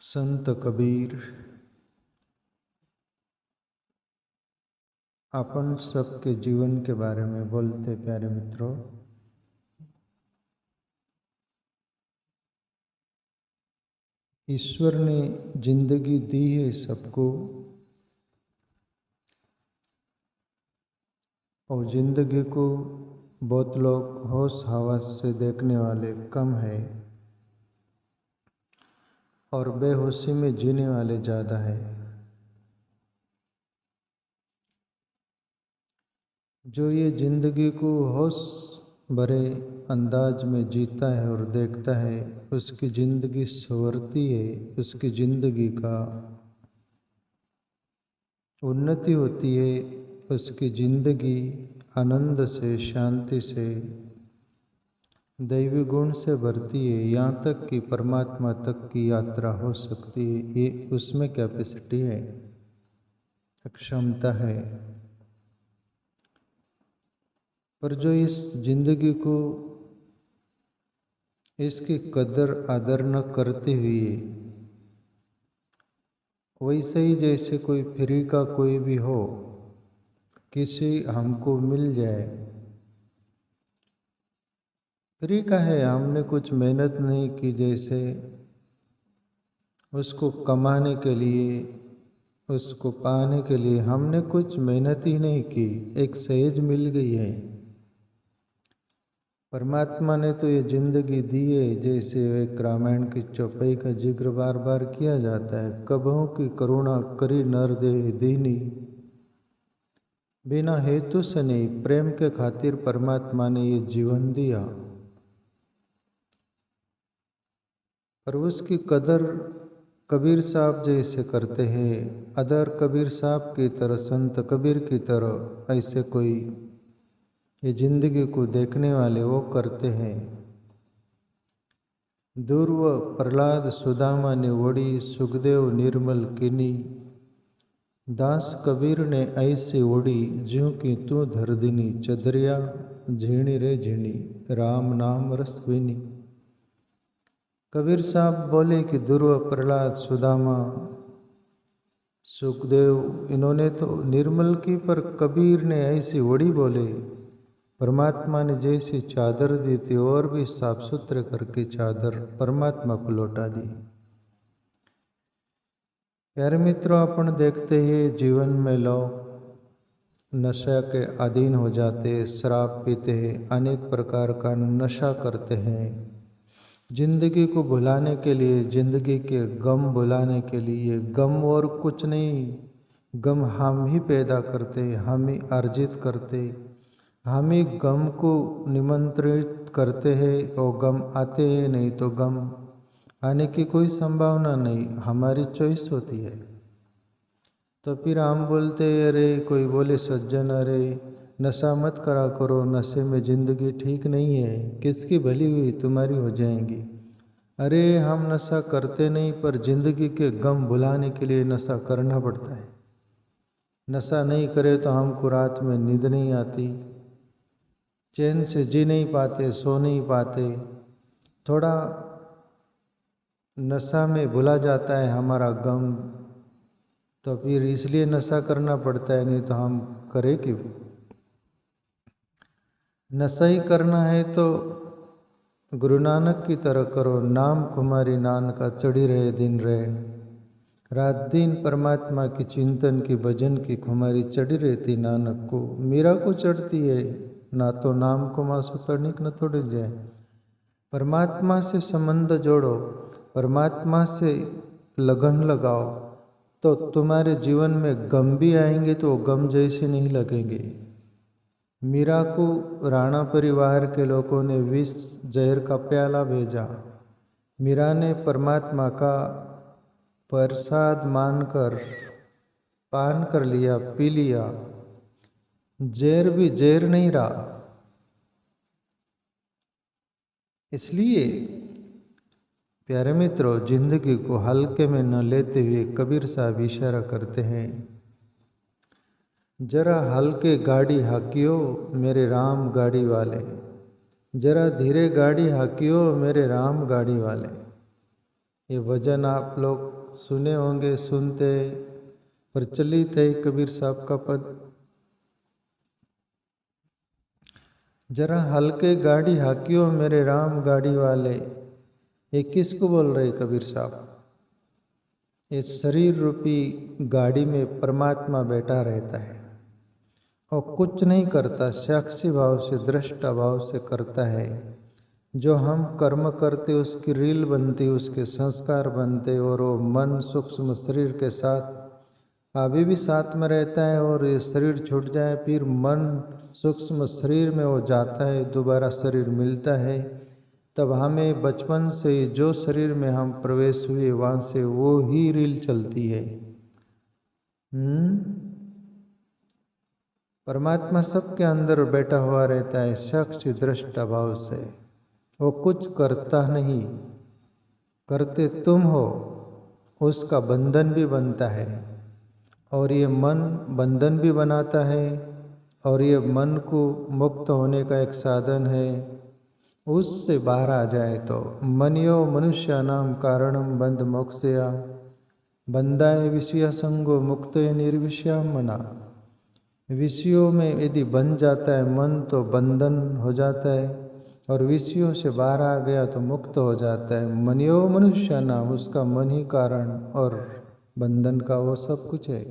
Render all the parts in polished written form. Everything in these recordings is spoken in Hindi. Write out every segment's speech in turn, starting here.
संत कबीर अपन सबके जीवन के बारे में बोलते। प्यारे मित्रों, ईश्वर ने जिंदगी दी है सबको, और जिंदगी को बहुत लोग होश हवास से देखने वाले कम है और बेहोशी में जीने वाले ज़्यादा है। जो ये जिंदगी को होश भरे अंदाज में जीता है और देखता है, उसकी ज़िंदगी संवरती है, उसकी ज़िंदगी का उन्नति होती है, उसकी ज़िंदगी आनंद से, शांति से, दैवी गुण से भरती है। यहाँ तक कि परमात्मा तक की यात्रा हो सकती है। ये उसमें कैपेसिटी है, क्षमता है। पर जो इस जिंदगी को इसकी कदर आदर न करते हुए, वैसे ही जैसे कोई फ्री का कोई भी हो, किसी हमको मिल जाए, फ्री का है, हमने कुछ मेहनत नहीं की, जैसे उसको कमाने के लिए, उसको पाने के लिए हमने कुछ मेहनत ही नहीं की, एक सहज मिल गई है। परमात्मा ने तो ये जिंदगी दी है, जैसे एक रामायण की चौपाई का जिक्र बार बार किया जाता है। कबहू की करुणा करी नर दे दीनी, बिना हेतु से नहीं, प्रेम के खातिर परमात्मा ने ये जीवन दिया। और उसकी कदर कबीर साहब जैसे करते हैं, अदर कबीर साहब की तरह, संत कबीर की तरह ऐसे कोई ये जिंदगी को देखने वाले वो करते हैं। दूर्व प्रहलाद सुदामा ने वड़ी, सुखदेव निर्मल किनी, दास कबीर ने ऐसी वड़ी, ज्यों की तू धरदिनी, चदरिया झीणी रे झीणी, राम नाम रसविनी। कबीर साहब बोले कि ध्रुव, प्रहलाद, सुदामा, सुखदेव, इन्होंने तो निर्मल की, पर कबीर ने ऐसी वड़ी बोले। परमात्मा ने जैसी चादर दी थी और भी साफ सुथरे करके चादर परमात्मा को लौटा दी। प्यारे मित्रों, अपन देखते हैं जीवन में लोग नशा के अधीन हो जाते, शराब पीते हैं, अनेक प्रकार का नशा करते हैं। जिंदगी को भुलाने के लिए, जिंदगी के गम भुलाने के लिए, गम और कुछ नहीं, गम हम ही पैदा करते, हम ही अर्जित करते, हम ही गम को निमंत्रित करते हैं और गम आते हैं, नहीं तो गम आने की कोई संभावना नहीं, हमारी चॉइस होती है। तो फिर हम बोलते हैं, अरे कोई बोले सज्जन, अरे नशा मत करा करो, नशे में ज़िंदगी ठीक नहीं है, किसकी भली हुई तुम्हारी हो जाएंगी। अरे हम नशा करते नहीं, पर ज़िंदगी के गम भुलाने के लिए नशा करना पड़ता है। नशा नहीं करे तो हमको रात में नींद नहीं आती, चैन से जी नहीं पाते, सो नहीं पाते, थोड़ा नशा में भुला जाता है हमारा गम। तो फिर इसलिए नशा करना पड़ता है, नहीं तो हम करें क्यों। नशा ही करना है तो गुरु नानक की तरह करो, नाम कुमारी नानका चढ़ी रहे दिन रैन। रात दिन परमात्मा की चिंतन की, भजन की खुमारी चढ़ी रहती नानक को। मीरा को चढ़ती है, ना तो नाम को मासु तनिक न तोड़ जाए। परमात्मा से संबंध जोड़ो, परमात्मा से लगन लगाओ, तो तुम्हारे जीवन में गम भी आएंगे तो गम जैसे नहीं लगेंगे। मीरा को राणा परिवार के लोगों ने विष जहर का प्याला भेजा, मीरा ने परमात्मा का प्रसाद मानकर पान कर लिया, पी लिया, जहर भी जहर नहीं रहा। इसलिए प्यारे मित्रों, जिंदगी को हल्के में न लेते हुए कबीर साहब इशारा करते हैं, जरा हल्के गाड़ी हाकियो मेरे राम गाड़ी वाले, जरा धीरे गाड़ी हाकियो मेरे राम गाड़ी वाले। ये भजन आप लोग सुने होंगे, सुनते, प्रचलित है कबीर साहब का पद। जरा हल्के गाड़ी हाकियो मेरे राम गाड़ी वाले, ये किसको बोल रहे कबीर साहब? ये शरीर रूपी गाड़ी में परमात्मा बैठा रहता है और कुछ नहीं करता, साक्षी भाव से, दृष्टा भाव से करता है। जो हम कर्म करते उसकी रील बनती, उसके संस्कार बनते, और वो मन सूक्ष्म शरीर के साथ अभी भी साथ में रहता है। और ये शरीर छूट जाए फिर मन सूक्ष्म शरीर में वो जाता है, दोबारा शरीर मिलता है। तब हमें बचपन से जो शरीर में हम प्रवेश हुए वहाँ से वो ही रील चलती है। परमात्मा सबके अंदर बैठा हुआ रहता है साक्षी दृष्टा भाव से। वो कुछ करता नहीं, करते तुम हो। उसका बंधन भी बनता है और ये मन बंधन भी बनाता है, और ये मन को मुक्त होने का एक साधन है। उससे बाहर आ जाए तो मनियो मनुष्य नाम कारणम बंध मोक्षया, बंधाए विषय संगो मुक्त निर्विषय मना। विषयों में यदि बन जाता है मन तो बंधन हो जाता है, और विषयों से बाहर आ गया तो मुक्त हो जाता है। मनियो मनुष्य नाम, उसका मन ही कारण और बंधन का वो सब कुछ है।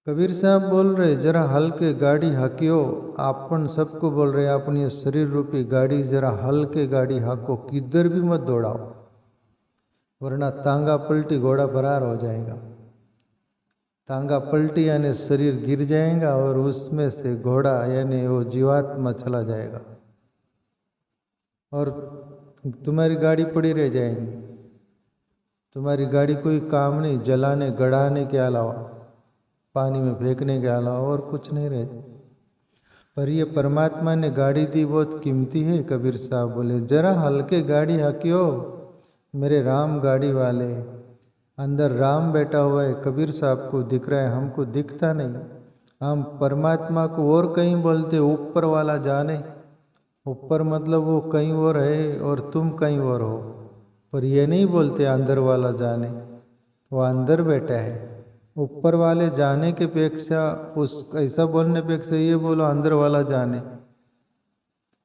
कबीर साहब बोल रहे जरा हल्के गाड़ी हाकियो, आपन सबको बोल रहे अपनी शरीर रूपी गाड़ी जरा हल्के गाड़ी हाको, किधर भी मत दौड़ाओ, वरना तांगा पलटी घोड़ा फरार हो जाएगा। तांगा पलटी यानी शरीर गिर जाएगा और उसमें से घोड़ा यानी वो जीवात्मा चला जाएगा और तुम्हारी गाड़ी पड़ी रह जाएगी। तुम्हारी गाड़ी कोई काम नहीं, जलाने गड़ाने के अलावा, पानी में फेंकने के अलावा और कुछ नहीं रहे। पर ये परमात्मा ने गाड़ी दी बहुत कीमती है। कबीर साहब बोले जरा हल्के गाड़ी हाकियो मेरे राम गाड़ी वाले। अंदर राम बैठा हुआ है, कबीर साहब को दिख रहा है, हमको दिखता नहीं। हम परमात्मा को और कहीं बोलते, ऊपर वाला जाने। ऊपर मतलब वो कहीं और है और तुम कहीं और हो, पर ये नहीं बोलते अंदर वाला जाने। वो अंदर बैठा है। ऊपर वाले जाने के पेक्षा उस ऐसा बोलने पेक्षा ये बोलो अंदर वाला जाने।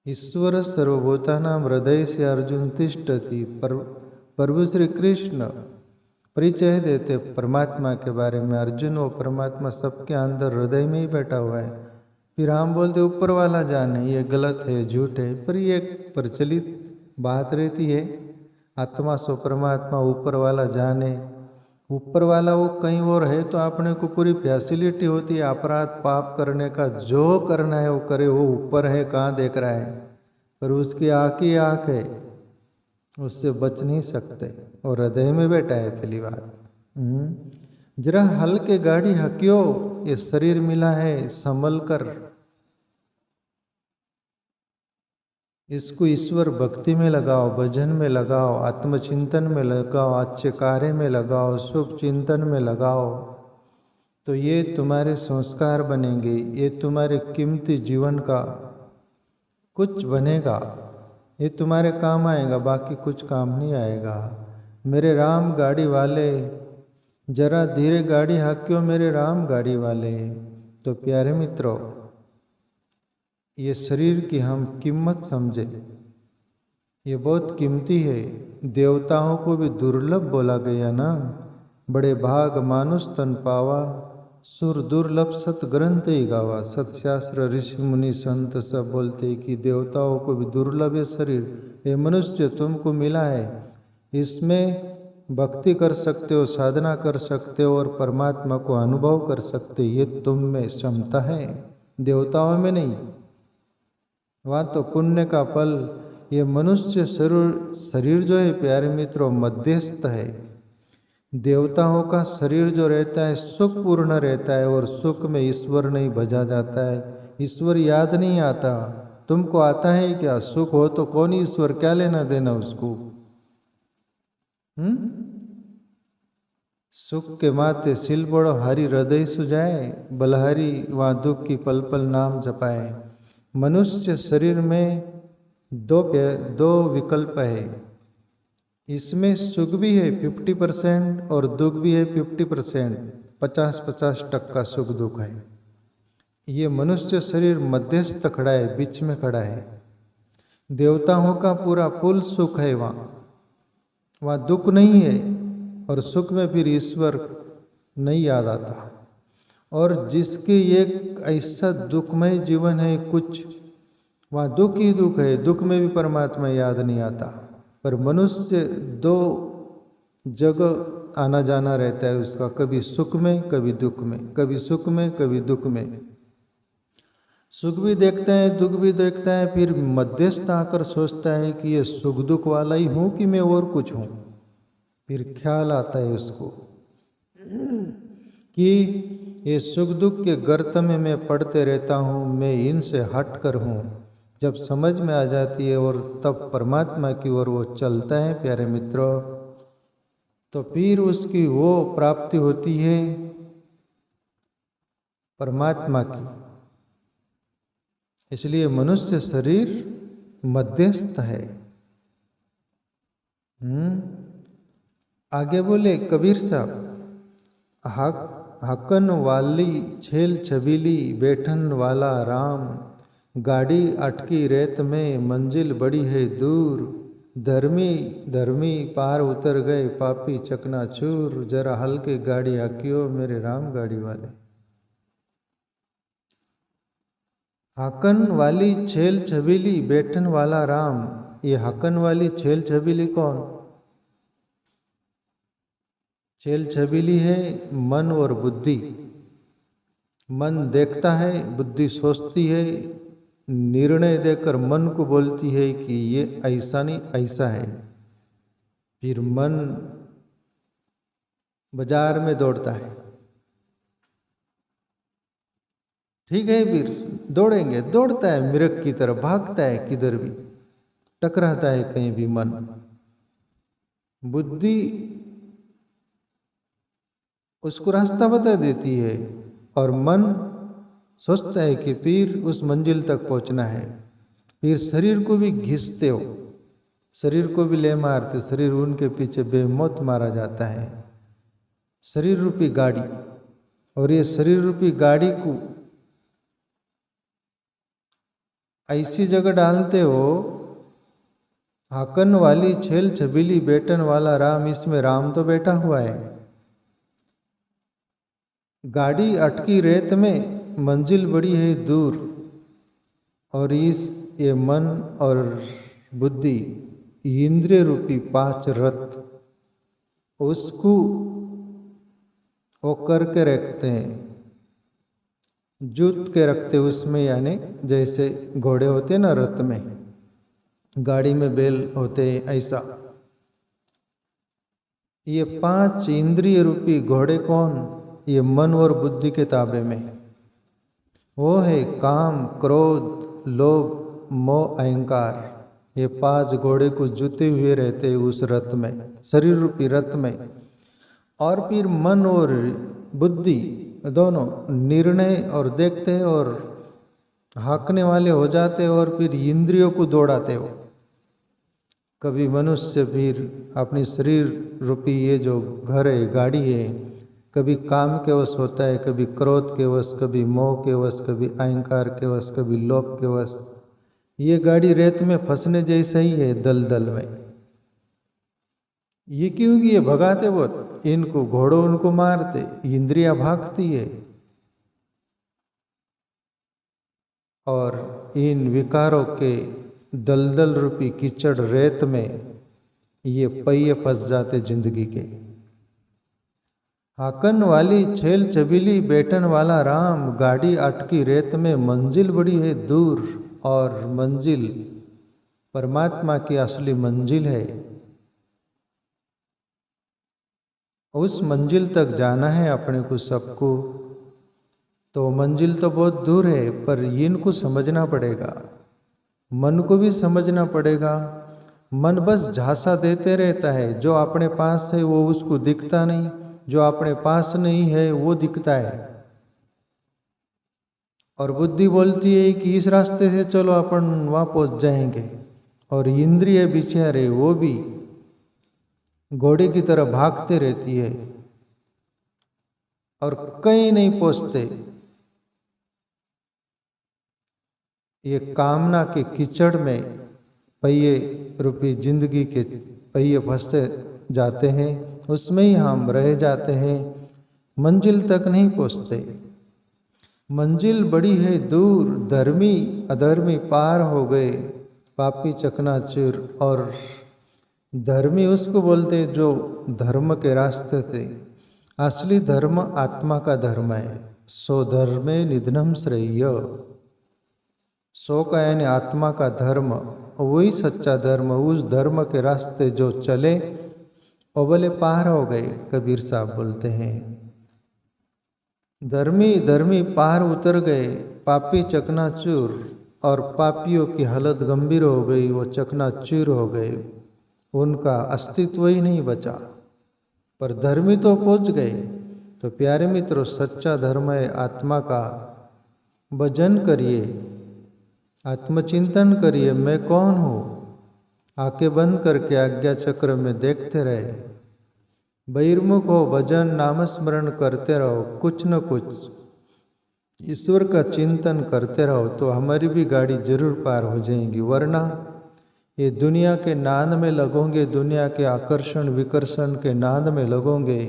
ईश्वर सर्वभूतानां हृदय से अर्जुन तिष्ठति। प्रभु श्री कृष्ण परिचय देते परमात्मा के बारे में। अर्जुन वो परमात्मा सबके अंदर हृदय में ही बैठा हुआ है। फिर हम बोलते ऊपर वाला जाने, ये गलत है, झूठ है। पर ये प्रचलित बात रहती है, आत्मा सो परमात्मा, ऊपर वाला जाने। ऊपर वाला वो कहीं और है तो अपने को पूरी फैसिलिटी होती है अपराध पाप करने का, जो करना है वो करे। वो ऊपर है, कहाँ देख रहा है, पर उसकी आँख ही आँख है, उससे बच नहीं सकते। और हृदय में बैठा है पहली बात। जरा हल्के गाड़ी हकियो, ये शरीर मिला है संभल कर। इसको ईश्वर भक्ति में लगाओ, भजन में लगाओ, आत्मचिंतन में लगाओ, अच्छे कार्य में लगाओ, शुभ चिंतन में लगाओ, तो ये तुम्हारे संस्कार बनेंगे, ये तुम्हारे कीमती जीवन का कुछ बनेगा, ये तुम्हारे काम आएगा, बाकी कुछ काम नहीं आएगा। मेरे राम गाड़ी वाले, जरा धीरे गाड़ी हाकियो मेरे राम गाड़ी वाले। तो प्यारे मित्रों, ये शरीर की हम कीमत समझे, ये बहुत कीमती है। देवताओं को भी दुर्लभ बोला गया ना। बड़े भाग मानुष तन पावा, सुर दुर्लभ सत ग्रंथ ही गावा। सतशास्त्र ऋषि मुनि संत सब बोलते कि देवताओं को भी दुर्लभ है शरीर। ये मनुष्य तुमको मिला है, इसमें भक्ति कर सकते हो, साधना कर सकते हो और परमात्मा को अनुभव कर सकते हो। ये तुम में क्षमता है, देवताओं में नहीं। वहाँ तो पुण्य का फल। ये मनुष्य शरीर जो है प्यारे मित्रों मध्यस्थ है। देवताओं का शरीर जो रहता है सुखपूर्ण रहता है, और सुख में ईश्वर नहीं भजा जाता है, ईश्वर याद नहीं आता। तुमको आता है क्या? सुख हो तो कौन ईश्वर, क्या लेना देना उसको। सुख के माते सिल बड़ो हरि हृदय सुजाए, बलहरी वहाँ दुख की पल पल नाम जपाए। मनुष्य शरीर में दो विकल्प है, इसमें सुख भी है 50% और दुख भी है 50%, 50-50% सुख दुख है। ये मनुष्य शरीर मध्यस्थ खड़ा है, बीच में खड़ा है। देवताओं का पूरा फुल सुख है, वहाँ दुख नहीं है, और सुख में फिर ईश्वर नहीं याद आता। और जिसके एक ऐसा दुखमय जीवन है, कुछ वहाँ दुख ही दुख है, दुख में भी परमात्मा याद नहीं आता। पर मनुष्य दो जगह आना जाना रहता है उसका, कभी सुख में कभी दुख में, कभी सुख में कभी दुख में। सुख भी देखता है, दुख भी देखता है, फिर मध्यस्थ आकर सोचता है कि ये सुख दुख वाला ही हूँ कि मैं और कुछ हूँ। फिर ख्याल आता है उसको कि ये सुख दुख के गर्त में मैं पड़ते रहता हूँ, मैं इनसे हट कर हूँ। जब समझ में आ जाती है और तब परमात्मा की ओर वो चलता है प्यारे मित्रों, तो फिर उसकी वो प्राप्ति होती है परमात्मा की। इसलिए मनुष्य शरीर मध्यस्थ है। आगे बोले कबीर साहब, हकन वाली छेल छबीली बैठन वाला राम, गाड़ी अटकी रेत में मंजिल बड़ी है दूर, धर्मी धर्मी पार उतर गए पापी चकनाचूर, जरा हल्के गाड़ी हाकियो मेरे राम गाड़ी वाले। हाकन वाली छेल छबीली बैठन वाला राम, ये हाकन वाली छेल छबीली कौन? छेल छबीली है मन और बुद्धि। मन देखता है, बुद्धि सोचती है, निर्णय देकर मन को बोलती है कि ये ऐसा नहीं ऐसा है। फिर मन बाजार में दौड़ता है, ठीक है, फिर दौड़ेंगे, दौड़ता है मिरग की तरफ, भागता है किधर भी, टकराता है कहीं भी मन। बुद्धि उसको रास्ता बता देती है और मन सोचता है कि फिर उस मंजिल तक पहुंचना है। फिर शरीर को भी घिसते हो, शरीर को भी ले मारते, शरीर उनके पीछे बेमौत मारा जाता है। शरीर रूपी गाड़ी, और ये शरीर रूपी गाड़ी को ऐसी जगह डालते हो, हाकन वाली छेल छबीली बैठन वाला राम, इसमें राम तो बैठा हुआ है। गाड़ी अटकी रेत में मंजिल बड़ी है दूर, और इस ये मन और बुद्धि इंद्रिय रूपी 5 रथ उसको वो करके रखते हैं, जूत के रखते उसमें, यानी जैसे घोड़े होते ना रथ में, गाड़ी में बैल होते ऐसा। ये 5 इंद्रिय रूपी घोड़े कौन? ये मन और बुद्धि के ताबे में। वो है काम, क्रोध, लोभ, मोह, अहंकार। ये 5 घोड़े को जुते हुए रहते उस रथ में, शरीर रूपी रथ में। और फिर मन और बुद्धि दोनों निर्णय और देखते हैं और हाँकने वाले हो जाते हैं, और फिर इंद्रियों को दौड़ाते हो। कभी मनुष्य फिर अपनी शरीर रूपी ये जो घर है, गाड़ी है, कभी काम के वश होता है, कभी क्रोध के वश, कभी मोह के वश, कभी अहंकार के वश, कभी लोभ के वश। ये गाड़ी रेत में फंसने जैसा ही है, दलदल में। ये क्योंकि ये भगाते वो, इनको घोड़ों उनको मारते, इंद्रियां भागती है, और इन विकारों के दलदल रूपी कीचड़ रेत में ये पहिए फंस जाते जिंदगी के। हाकन वाली छेल छबीली बैठन वाला राम, गाड़ी अटकी रेत में मंजिल बड़ी है दूर, और मंजिल परमात्मा की असली मंजिल है। उस मंजिल तक जाना है अपने को सबको, तो मंजिल तो बहुत दूर है, पर इनको समझना पड़ेगा, मन को भी समझना पड़ेगा। मन बस झांसा देते रहता है, जो अपने पास है वो उसको दिखता नहीं, जो अपने पास नहीं है वो दिखता है। और बुद्धि बोलती है कि इस रास्ते से चलो अपन वहाँ पहुँच जाएंगे, और इंद्रिय बेचारे वो भी घोड़े की तरह भागते रहती है और कहीं नहीं पहुंचते। ये कामना के कीचड़ में पहिए रूपी जिंदगी के पहिए फंसते जाते हैं, उसमें ही हम रह जाते हैं, मंजिल तक नहीं पहुंचते। मंजिल बड़ी है दूर, धर्मी अधर्मी पार हो गए, पापी चकनाचूर। और धर्मी उसको बोलते जो धर्म के रास्ते थे। असली धर्म आत्मा का धर्म है। सो धर्मे निधनम श्रेय। सो का यानी आत्मा का धर्म, वही सच्चा धर्म। उस धर्म के रास्ते जो चले वो बोले पार हो गए, कबीर साहब बोलते हैं। धर्मी पार उतर गए, पापी चकनाचूर। और पापियों की हालत गंभीर हो गई, वो चकनाचूर हो गए, उनका अस्तित्व ही नहीं बचा। पर धर्मी तो पहुंच गए। तो प्यारे मित्रों, सच्चा धर्म है आत्मा का। भजन करिए, आत्मचिंतन करिए, मैं कौन हूँ। आंखें बंद करके आज्ञा चक्र में देखते रहे, बहिर्मुख हो, भजन नामस्मरण करते रहो, कुछ न कुछ ईश्वर का चिंतन करते रहो, तो हमारी भी गाड़ी जरूर पार हो जाएगी। वरना ये दुनिया के नाद में लगोगे, दुनिया के आकर्षण विकर्षण के नाद में लगोगे।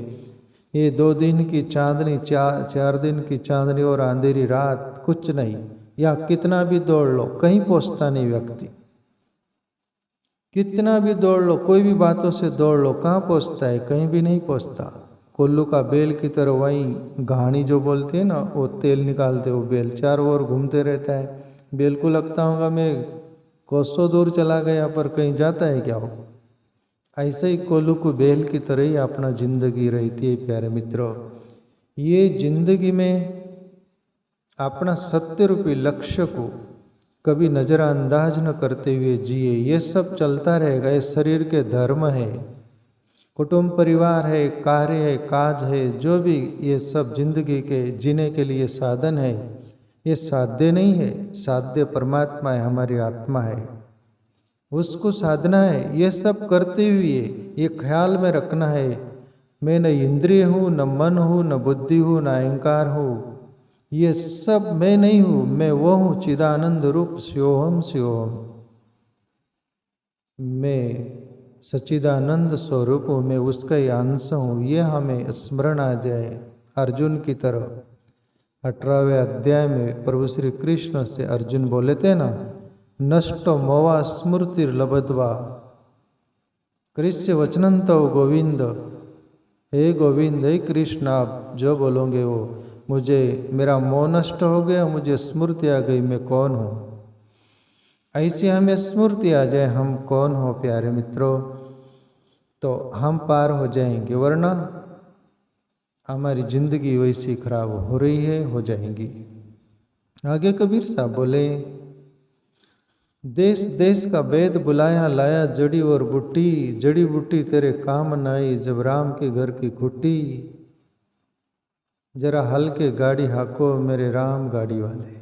ये 2 दिन की चांदनी, 4 दिन की चांदनी और अंधेरी रात कुछ नहीं। या कितना भी दौड़ लो, कहीं पहुंचता नहीं व्यक्ति। कितना भी दौड़ लो, कोई भी बातों से दौड़ लो, कहाँ पहुंचता है? कहीं भी नहीं पहुंचता। कोल्लू का बेल की तरह वहीं घानी जो बोलते हैं ना, वो तेल निकालते, वो बेल चारों ओर घूमते रहता है। बेल को लगता होगा मैं कोसों दूर चला गया, पर कहीं जाता है क्या वो? ऐसे ही कोल्लू को बेल की तरह ही अपना जिंदगी रहती है। प्यारे मित्रों, ये जिंदगी में अपना सत्य रूपी लक्ष्य को कभी नज़रअंदाज न करते हुए जिए। ये सब चलता रहेगा। ये शरीर के धर्म है, कुटुंब परिवार है, कार्य है, काज है, जो भी ये सब जिंदगी के जीने के लिए साधन है, ये साध्य नहीं है। साध्य परमात्मा है, हमारी आत्मा है, उसको साधना है। ये सब करते हुए ये ख्याल में रखना है, मैं न इंद्रिय हूँ, न मन हूँ, न बुद्धि हूँ, न अहंकार हूँ। ये सब मैं नहीं हूँ, मैं वो हूँ चिदानंद रूप शिवोहम शिवोहम। मैं सच्चिदानंद स्वरूप हूँ, मैं उसका ही अंश हूँ। ये हमें स्मरण आ जाए अर्जुन की तरह। 18वें अध्याय में प्रभु श्री कृष्ण से अर्जुन बोले थे ना, नष्टो मोवा स्मृतिर्लब्ध्वा कृष्य वचनंतो गोविंद। हे गोविंद, हे कृष्ण, आप जो बोलोगे वो, मुझे मेरा मोह नष्ट हो गया, मुझे स्मृति आ गई मैं कौन हूँ। ऐसी हमें स्मृति आ जाए हम कौन हो प्यारे मित्रों, तो हम पार हो जाएंगे। वरना हमारी जिंदगी वैसी खराब हो रही है, हो जाएंगी। आगे कबीर साहब बोले, देश देश का वेद बुलाया लाया जड़ी और बूटी, जड़ी बूटी तेरे काम न आई जब राम के घर की खुटी। जरा हल्के गाड़ी हाको मेरे राम गाड़ी वाले।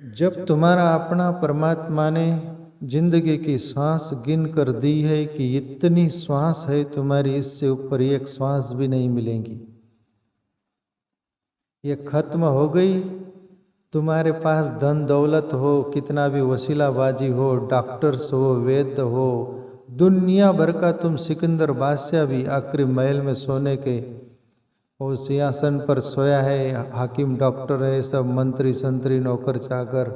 जब तुम्हारा अपना परमात्मा ने जिंदगी की श्वास गिन कर दी है कि इतनी श्वास है तुम्हारी, इससे ऊपर एक श्वास भी नहीं मिलेंगी, ये खत्म हो गई। तुम्हारे पास धन दौलत हो, कितना भी वसीलाबाजी हो, डॉक्टर्स हो, वैद्य हो, दुनिया भर का तुम सिकंदर बादशाह भी आखिरी महल में सोने के वो सिंहासन पर सोया है, हाकिम डॉक्टर है, सब मंत्री संतरी नौकर चाकर,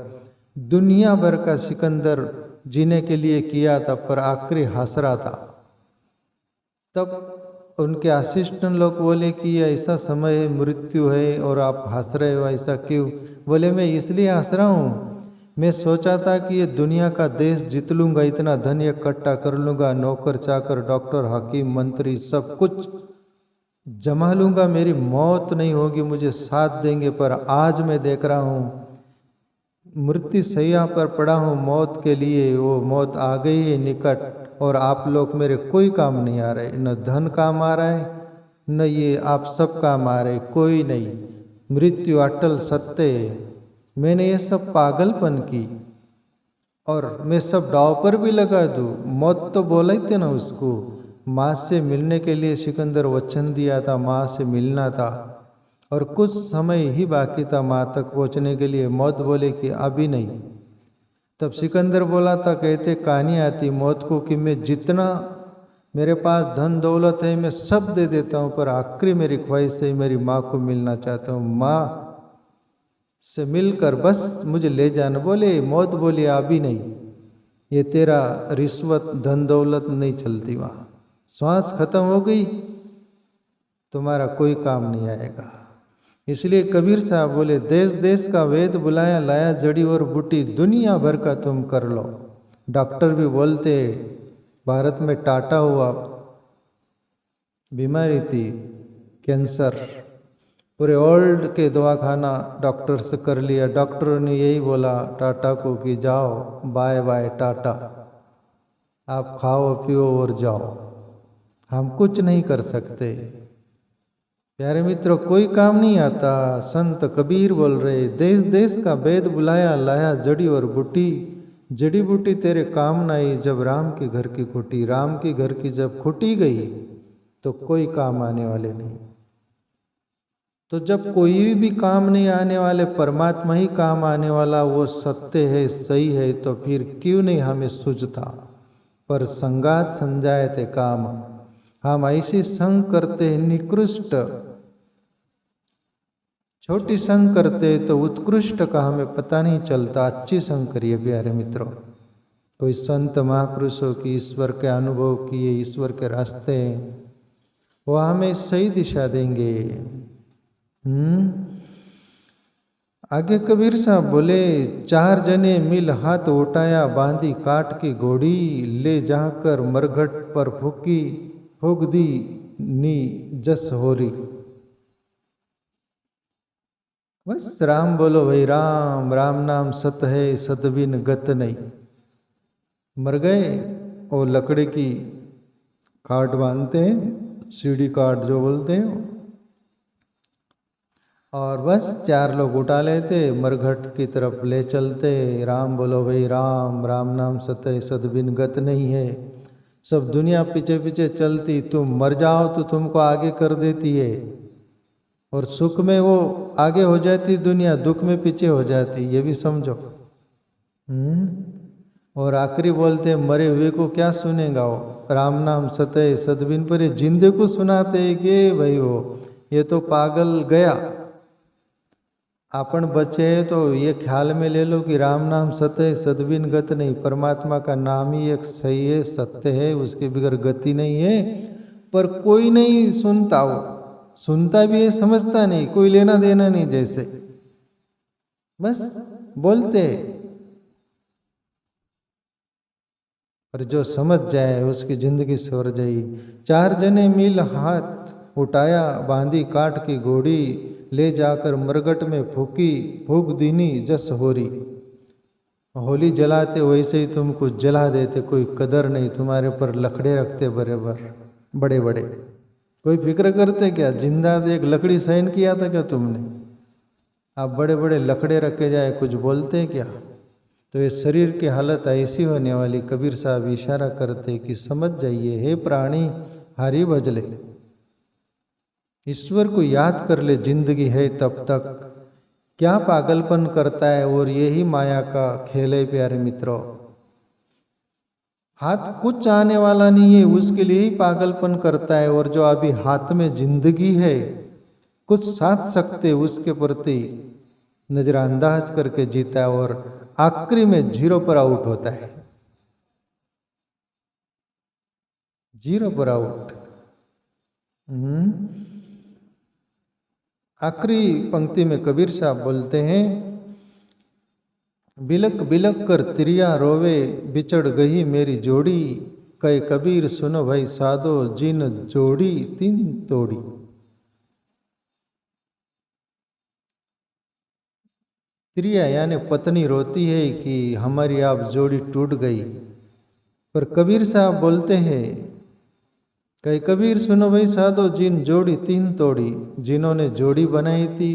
दुनिया भर का सिकंदर जीने के लिए किया था, पर आखिरी हंस रहा था। तब उनके असिस्टेंट लोग बोले कि ऐसा समय है, मृत्यु है और आप हंस रहे हो, ऐसा क्यों? बोले मैं इसलिए हंस रहा हूँ, मैं सोचा था कि ये दुनिया का देश जीत लूंगा, इतना धन इकट्ठा कर लूंगा, नौकर चाकर डॉक्टर हाकिम मंत्री सब कुछ जमा लूंगा, मेरी मौत नहीं होगी, मुझे साथ देंगे। पर आज मैं देख रहा हूँ मृत्यु सैया पर पड़ा हूँ मौत के लिए, वो मौत आ गई है निकट, और आप लोग मेरे कोई काम नहीं आ रहे, न धन काम आ रहा है, न ये आप सब काम आ रहे, कोई नहीं। मृत्यु अटल सत्य है। मैंने ये सब पागलपन की, और मैं सब दाव पर भी लगा दूँ। मौत तो बोला ही थे ना उसको, माँ से मिलने के लिए सिकंदर वचन दिया था, माँ से मिलना था और कुछ समय ही बाकी था माँ तक पहुँचने के लिए। मौत बोले कि अभी नहीं। तब सिकंदर बोला था, कहते कहानी आती मौत को कि मैं जितना मेरे पास धन दौलत है मैं सब दे देता हूँ, पर आखिरी मेरी ख्वाहिश है मेरी माँ को मिलना चाहता हूँ, माँ से मिलकर बस मुझे ले जाना। बोले मौत बोली अभी नहीं, ये तेरा रिश्वत धन दौलत नहीं चलती वहाँ, श्वास खत्म हो गई तुम्हारा कोई काम नहीं आएगा। इसलिए कबीर साहब बोले देश देश का वेद बुलाया, लाया जड़ी और बूटी, दुनिया भर का तुम कर लो। डॉक्टर भी बोलते भारत में टाटा हुआ बीमारी थी कैंसर, पूरे वर्ल्ड के दवाखाना डॉक्टर से कर लिया। डॉक्टर ने यही बोला टाटा को कि जाओ बाय बाय टाटा, आप खाओ पियो और जाओ, हम कुछ नहीं कर सकते। प्यारे मित्रों कोई काम नहीं आता। संत कबीर बोल रहे देश देश का वेद बुलाया, लाया जड़ी और बूटी, जड़ी बूटी तेरे काम न आई जब राम के घर की खुटी, राम के घर की जब खुटी गई तो कोई काम आने वाले नहीं। तो जब कोई भी काम नहीं आने वाले, परमात्मा ही काम आने वाला, वो सत्य है सही है, तो फिर क्यों नहीं हमें सूझता। पर संगात संजायते काम, हम ऐसी संग करते हैं निकृष्ट, छोटी संग करते तो उत्कृष्ट का हमें पता नहीं चलता। अच्छी संग करिए प्यारे मित्रों, कोई संत महापुरुषों की ईश्वर के अनुभव किए, ईश्वर के रास्ते वो हमें सही दिशा देंगे। आगे कबीर साहब बोले चार जने मिल हाथ उठाया, बांधी काट की घोड़ी, ले जाकर मरघट पर फूकी, फूक दी नी जस होरी। बस राम बोलो भाई राम, राम नाम सत है सत बिन गत नहीं। मर गए और लकड़ी की काट बांधते हैं, सीढ़ी काट जो बोलते हैं, और बस चार लोग उठा लेते मरघट की तरफ ले चलते। राम बोलो भाई राम, राम नाम सत है सत बिन गत नहीं है। सब दुनिया पीछे पीछे चलती, तुम मर जाओ तो तुमको आगे कर देती है, और सुख में वो आगे हो जाती दुनिया, दुख में पीछे हो जाती, ये भी समझो। और आखिरी बोलते मरे हुए को क्या सुनेगा वो, राम नाम सतय सदबिन पर जिंदे को सुनाते कि भाई वो ये तो पागल गया। अपन बचे तो ये ख्याल में ले लो कि राम नाम सत्य सदबिन गत नहीं, परमात्मा का नाम ही एक सही है, सत्य है, उसके बगैर गति नहीं है। पर कोई नहीं सुनता, वो सुनता भी है समझता नहीं, कोई लेना देना नहीं, जैसे बस बोलते। और जो समझ जाए उसकी जिंदगी सवर जाई। चार जने मिल हाथ उठाया, बांधी काट की घोड़ी, ले जाकर मरघट में फूकी, फूक दीनी जस होरी। होली जलाते वैसे ही तुमको जला देते, कोई कदर नहीं, तुम्हारे पर लकड़े रखते बराबर बड़े बड़े, कोई फिक्र करते क्या? जिंदा एक लकड़ी सहन किया था क्या तुमने? आप बड़े बड़े लकड़े रखे जाए, कुछ बोलते क्या? तो ये शरीर की हालत ऐसी होने वाली। कबीर साहब इशारा करते कि समझ जाइए, हे प्राणी हरि भजले, ईश्वर को याद कर ले, जिंदगी है तब तक। क्या पागलपन करता है, और यही माया का खेल है प्यारे मित्रों। हाथ कुछ आने वाला नहीं है, उसके लिए ही पागलपन करता है, और जो अभी हाथ में जिंदगी है, कुछ साथ सकते उसके प्रति नजरअंदाज करके जीता है, और आखिरी में जीरो पर आउट होता है, जीरो पर आउट। आखिरी पंक्ति में कबीर साहब बोलते हैं, बिलक बिलक कर तिरिया रोवे, बिछड़ गई मेरी जोड़ी, कहे कबीर सुनो भाई साधो, जिन जोड़ी तीन तोड़ी। तिरिया यानी पत्नी रोती है कि हमारी आप जोड़ी टूट गई, पर कबीर साहब बोलते हैं, कहे कबीर सुनो भाई साधो, जिन जोड़ी तीन तोड़ी। जिन्होंने जोड़ी बनाई थी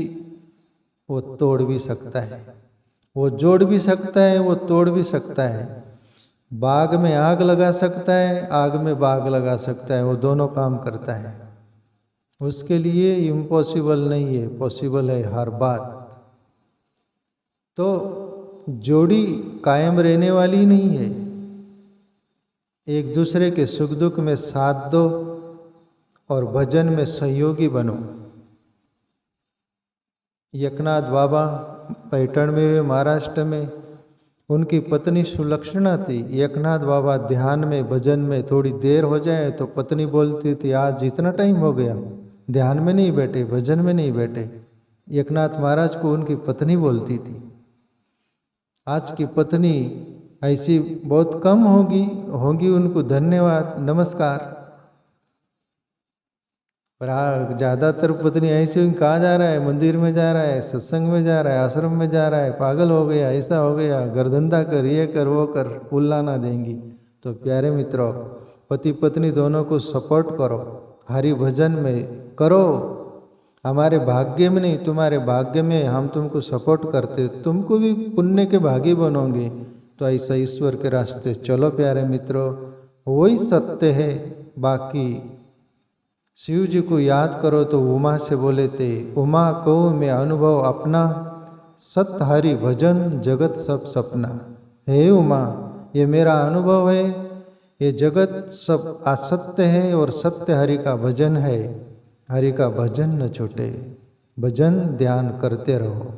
वो तोड़ भी सकता है, वो जोड़ भी सकता है, वो तोड़ भी सकता है। बाग में आग लगा सकता है, आग में बाग लगा सकता है, वो दोनों काम करता है। उसके लिए इम्पॉसिबल नहीं है, पॉसिबल है हर बात। तो जोड़ी कायम रहने वाली नहीं है। एक दूसरे के सुख दुख में साथ दो और भजन में सहयोगी बनो। एकनाथ बाबा पैठण में, महाराष्ट्र में, उनकी पत्नी सुलक्षणा थी। एकनाथ बाबा ध्यान में, भजन में थोड़ी देर हो जाए तो पत्नी बोलती थी, आज इतना टाइम हो गया, ध्यान में नहीं बैठे, भजन में नहीं बैठे। एकनाथ महाराज को उनकी पत्नी बोलती थी। आज की पत्नी ऐसी बहुत कम होगी उनको धन्यवाद, नमस्कार। पर ज़्यादातर पत्नी ऐसी हुई, कहाँ जा रहा है, मंदिर में जा रहा है, सत्संग में जा रहा है, आश्रम में जा रहा है, पागल हो गया, ऐसा हो गया, गर्दंधा कर, ये कर, वो कर, उल्लाना देंगी। तो प्यारे मित्रों, पति पत्नी दोनों को सपोर्ट करो, हरि भजन में करो। हमारे भाग्य में नहीं, तुम्हारे भाग्य में हम तुमको सपोर्ट करते, तुमको भी पुण्य के भागी बनोगे। तो ऐसा ईश्वर के रास्ते चलो प्यारे मित्रों, वही सत्य है। बाकी शिव जी को याद करो तो उमा से बोले थे, उमा को मैं अनुभव अपना, सत्य हरि भजन जगत सब सपना। हे उमा, ये मेरा अनुभव है, ये जगत सब असत्य है और सत्य हरि का भजन है। हरि का भजन न छूटे, भजन ध्यान करते रहो।